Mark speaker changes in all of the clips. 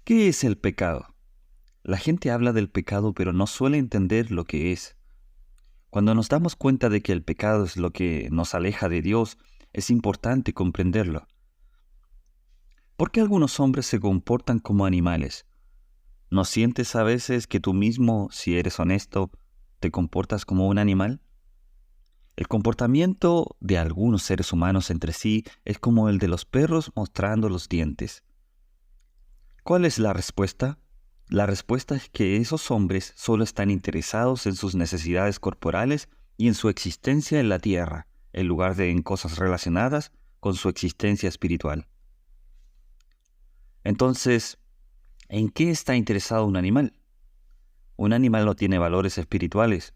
Speaker 1: ¿Qué es el pecado? La gente habla del pecado, pero no suele entender lo que es. Cuando nos damos cuenta de que el pecado es lo que nos aleja de Dios, es importante comprenderlo. ¿Por qué algunos hombres se comportan como animales? ¿No sientes a veces que tú mismo, si eres honesto, te comportas como un animal? El comportamiento de algunos seres humanos entre sí es como el de los perros mostrando los dientes. ¿Cuál es la respuesta? La respuesta es que esos hombres solo están interesados en sus necesidades corporales y en su existencia en la tierra, en lugar de en cosas relacionadas con su existencia espiritual. Entonces, ¿en qué está interesado un animal? Un animal no tiene valores espirituales.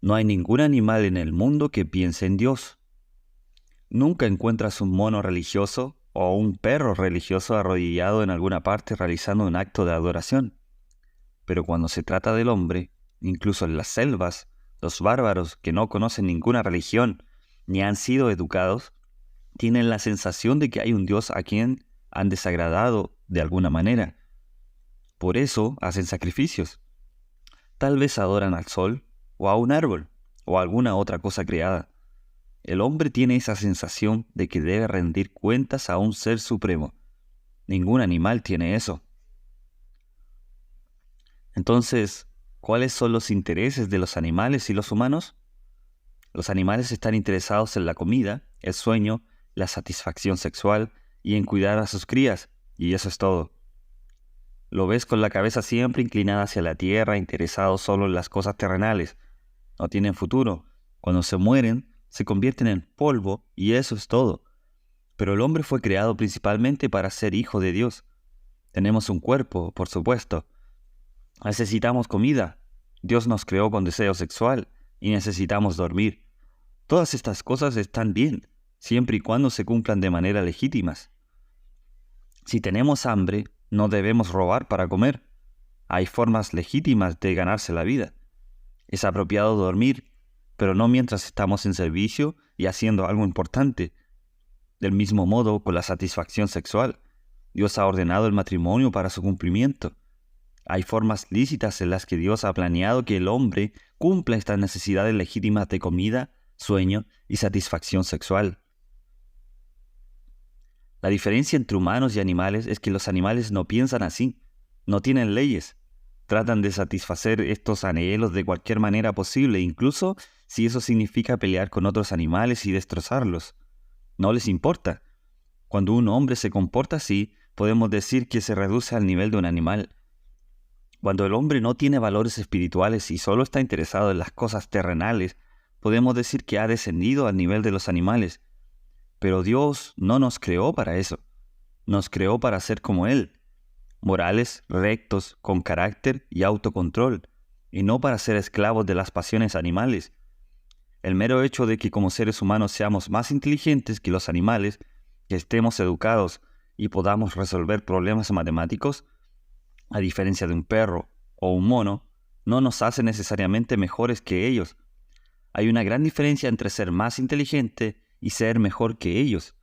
Speaker 1: No hay ningún animal en el mundo que piense en Dios. Nunca encuentras un mono religioso o un perro religioso arrodillado en alguna parte realizando un acto de adoración. Pero cuando se trata del hombre, incluso en las selvas, los bárbaros que no conocen ninguna religión ni han sido educados, tienen la sensación de que hay un Dios a quien han desagradado de alguna manera. Por eso hacen sacrificios. Tal vez adoran al sol, o a un árbol, o a alguna otra cosa creada. El hombre tiene esa sensación de que debe rendir cuentas a un ser supremo. Ningún animal tiene eso. Entonces, ¿cuáles son los intereses de los animales y los humanos? Los animales están interesados en la comida, el sueño, la satisfacción sexual y en cuidar a sus crías, y eso es todo. Lo ves con la cabeza siempre inclinada hacia la tierra, interesado solo en las cosas terrenales. No tienen futuro. Cuando se mueren, se convierten en polvo y eso es todo. Pero el hombre fue creado principalmente para ser hijo de Dios. Tenemos un cuerpo, por supuesto. Necesitamos comida. Dios nos creó con deseo sexual y necesitamos dormir. Todas estas cosas están bien, siempre y cuando se cumplan de manera legítimas. Si tenemos hambre, no debemos robar para comer. Hay formas legítimas de ganarse la vida. Es apropiado dormir, pero no mientras estamos en servicio y haciendo algo importante. Del mismo modo, con la satisfacción sexual, Dios ha ordenado el matrimonio para su cumplimiento. Hay formas lícitas en las que Dios ha planeado que el hombre cumpla estas necesidades legítimas de comida, sueño y satisfacción sexual. La diferencia entre humanos y animales es que los animales no piensan así, no tienen leyes. Tratan de satisfacer estos anhelos de cualquier manera posible, incluso si eso significa pelear con otros animales y destrozarlos. No les importa. Cuando un hombre se comporta así, podemos decir que se reduce al nivel de un animal. Cuando el hombre no tiene valores espirituales y solo está interesado en las cosas terrenales, podemos decir que ha descendido al nivel de los animales. Pero Dios no nos creó para eso. Nos creó para ser como Él, morales, rectos, con carácter y autocontrol, y no para ser esclavos de las pasiones animales. El mero hecho de que como seres humanos seamos más inteligentes que los animales, que estemos educados y podamos resolver problemas matemáticos, a diferencia de un perro o un mono, no nos hace necesariamente mejores que ellos. Hay una gran diferencia entre ser más inteligente y ser mejor que ellos,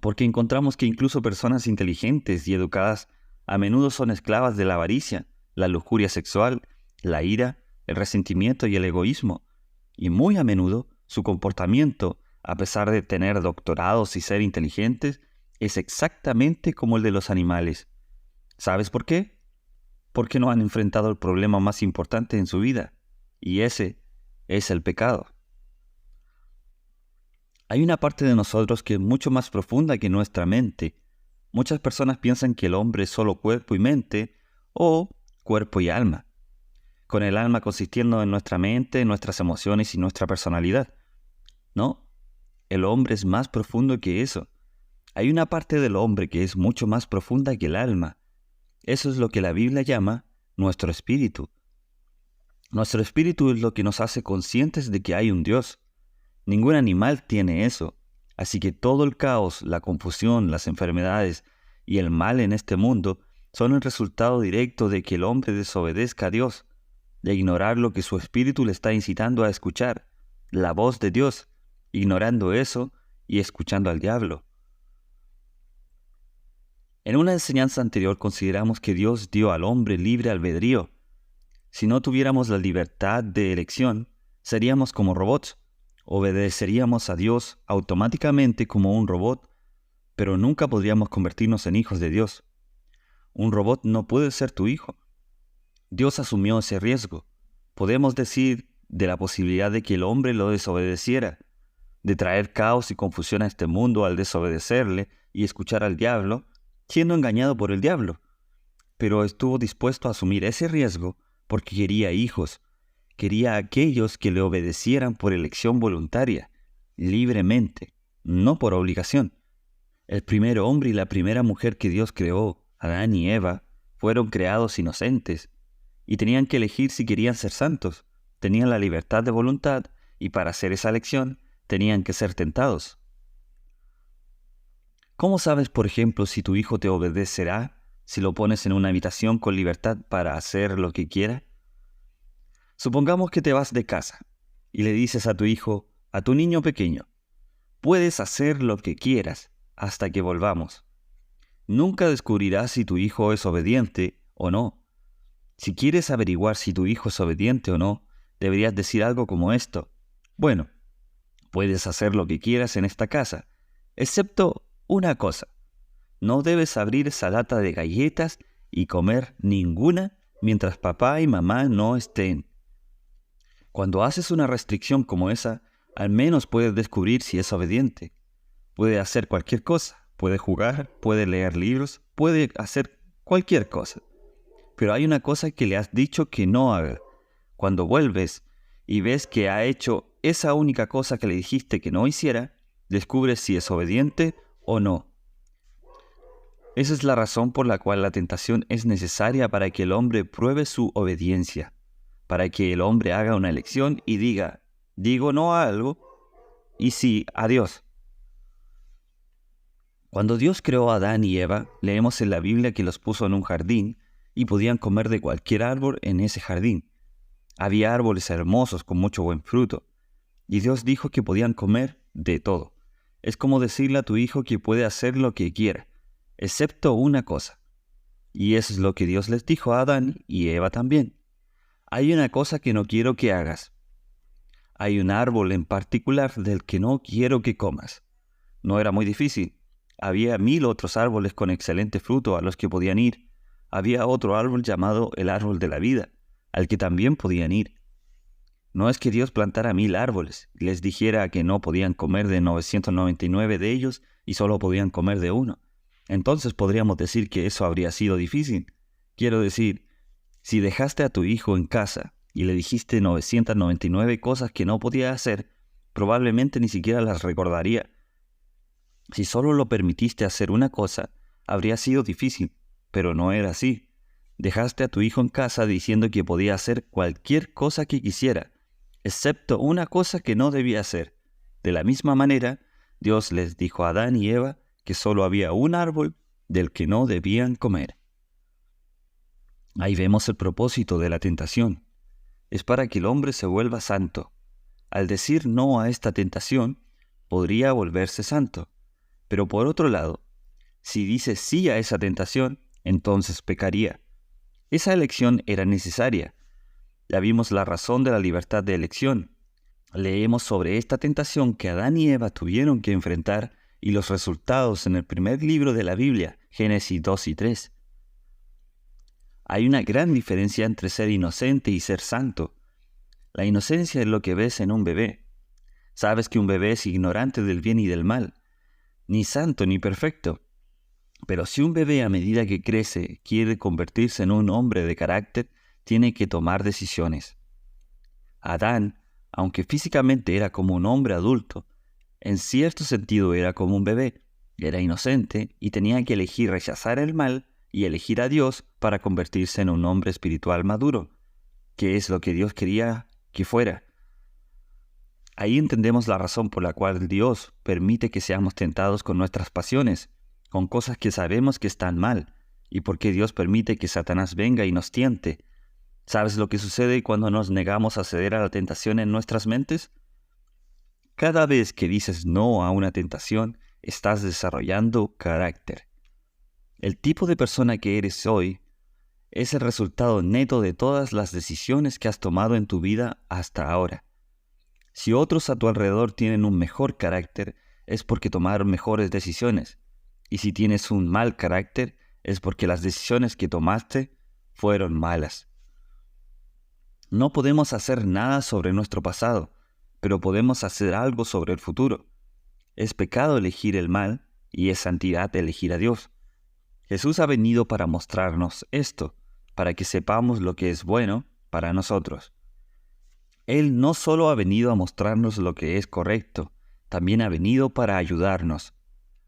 Speaker 1: porque encontramos que incluso personas inteligentes y educadas a menudo son esclavas de la avaricia, la lujuria sexual, la ira, el resentimiento y el egoísmo, y muy a menudo su comportamiento, a pesar de tener doctorados y ser inteligentes, es exactamente como el de los animales. ¿Sabes por qué? Porque no han enfrentado el problema más importante en su vida, y ese es el pecado. Hay una parte de nosotros que es mucho más profunda que nuestra mente. Muchas personas piensan que el hombre es solo cuerpo y mente, o cuerpo y alma, con el alma consistiendo en nuestra mente, nuestras emociones y nuestra personalidad. No, el hombre es más profundo que eso. Hay una parte del hombre que es mucho más profunda que el alma. Eso es lo que la Biblia llama nuestro espíritu. Nuestro espíritu es lo que nos hace conscientes de que hay un Dios. Ningún animal tiene eso. Así que todo el caos, la confusión, las enfermedades y el mal en este mundo son el resultado directo de que el hombre desobedezca a Dios, de ignorar lo que su espíritu le está incitando a escuchar, la voz de Dios, ignorando eso y escuchando al diablo. En una enseñanza anterior consideramos que Dios dio al hombre libre albedrío. Si no tuviéramos la libertad de elección, seríamos como robots. Obedeceríamos a Dios automáticamente como un robot, pero nunca podríamos convertirnos en hijos de Dios. Un robot no puede ser tu hijo. Dios asumió ese riesgo. Podemos decir de la posibilidad de que el hombre lo desobedeciera, de traer caos y confusión a este mundo al desobedecerle y escuchar al diablo, siendo engañado por el diablo. Pero estuvo dispuesto a asumir ese riesgo porque quería hijos. Quería a aquellos que le obedecieran por elección voluntaria, libremente, no por obligación. El primer hombre y la primera mujer que Dios creó, Adán y Eva, fueron creados inocentes y tenían que elegir si querían ser santos. Tenían la libertad de voluntad y para hacer esa elección tenían que ser tentados. ¿Cómo sabes, por ejemplo, si tu hijo te obedecerá si lo pones en una habitación con libertad para hacer lo que quiera? Supongamos que te vas de casa y le dices a tu hijo, a tu niño pequeño, puedes hacer lo que quieras hasta que volvamos. Nunca descubrirás si tu hijo es obediente o no. Si quieres averiguar si tu hijo es obediente o no, deberías decir algo como esto. Bueno, puedes hacer lo que quieras en esta casa, excepto una cosa. No debes abrir esa lata de galletas y comer ninguna mientras papá y mamá no estén. Cuando haces una restricción como esa, al menos puedes descubrir si es obediente. Puede hacer cualquier cosa, puede jugar, puede leer libros, puede hacer cualquier cosa. Pero hay una cosa que le has dicho que no haga. Cuando vuelves y ves que ha hecho esa única cosa que le dijiste que no hiciera, descubres si es obediente o no. Esa es la razón por la cual la tentación es necesaria para que el hombre pruebe su obediencia, para que el hombre haga una elección y digo no a algo y sí a Dios. Cuando Dios creó a Adán y Eva, leemos en la Biblia que los puso en un jardín y podían comer de cualquier árbol en ese jardín. Había árboles hermosos con mucho buen fruto, y Dios dijo que podían comer de todo. Es como decirle a tu hijo que puede hacer lo que quiera, excepto una cosa. Y eso es lo que Dios les dijo a Adán y Eva también. Hay una cosa que no quiero que hagas. Hay un árbol en particular del que no quiero que comas. No era muy difícil. Había 1000 otros árboles con excelente fruto a los que podían ir. Había otro árbol llamado el árbol de la vida, al que también podían ir. No es que Dios plantara 1000 árboles y les dijera que no podían comer de 999 de ellos y solo podían comer de uno. Entonces podríamos decir que eso habría sido difícil. Quiero decir, si dejaste a tu hijo en casa y le dijiste 999 cosas que no podía hacer, probablemente ni siquiera las recordaría. Si solo lo permitiste hacer una cosa, habría sido difícil, pero no era así. Dejaste a tu hijo en casa diciendo que podía hacer cualquier cosa que quisiera, excepto una cosa que no debía hacer. De la misma manera, Dios les dijo a Adán y Eva que solo había un árbol del que no debían comer. Ahí vemos el propósito de la tentación. Es para que el hombre se vuelva santo. Al decir no a esta tentación, podría volverse santo. Pero por otro lado, si dice sí a esa tentación, entonces pecaría. Esa elección era necesaria. Ya vimos la razón de la libertad de elección. Leemos sobre esta tentación que Adán y Eva tuvieron que enfrentar y los resultados en el primer libro de la Biblia, Génesis 2 y 3. Hay una gran diferencia entre ser inocente y ser santo. La inocencia es lo que ves en un bebé. Sabes que un bebé es ignorante del bien y del mal, ni santo ni perfecto. Pero si un bebé a medida que crece quiere convertirse en un hombre de carácter, tiene que tomar decisiones. Adán, aunque físicamente era como un hombre adulto, en cierto sentido era como un bebé. Era inocente y tenía que elegir rechazar el mal y elegir a Dios para convertirse en un hombre espiritual maduro, que es lo que Dios quería que fuera. Ahí entendemos la razón por la cual Dios permite que seamos tentados con nuestras pasiones, con cosas que sabemos que están mal, y por qué Dios permite que Satanás venga y nos tiente. ¿Sabes lo que sucede cuando nos negamos a ceder a la tentación en nuestras mentes? Cada vez que dices no a una tentación, estás desarrollando carácter. El tipo de persona que eres hoy es el resultado neto de todas las decisiones que has tomado en tu vida hasta ahora. Si otros a tu alrededor tienen un mejor carácter, es porque tomaron mejores decisiones. Y si tienes un mal carácter, es porque las decisiones que tomaste fueron malas. No podemos hacer nada sobre nuestro pasado, pero podemos hacer algo sobre el futuro. Es pecado elegir el mal y es santidad elegir a Dios. Jesús ha venido para mostrarnos esto, para que sepamos lo que es bueno para nosotros. Él no solo ha venido a mostrarnos lo que es correcto, también ha venido para ayudarnos.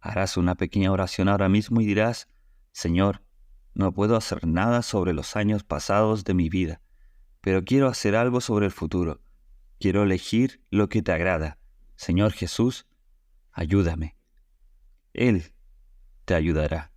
Speaker 1: Harás una pequeña oración ahora mismo y dirás: Señor, no puedo hacer nada sobre los años pasados de mi vida, pero quiero hacer algo sobre el futuro. Quiero elegir lo que te agrada. Señor Jesús, ayúdame. Él te ayudará.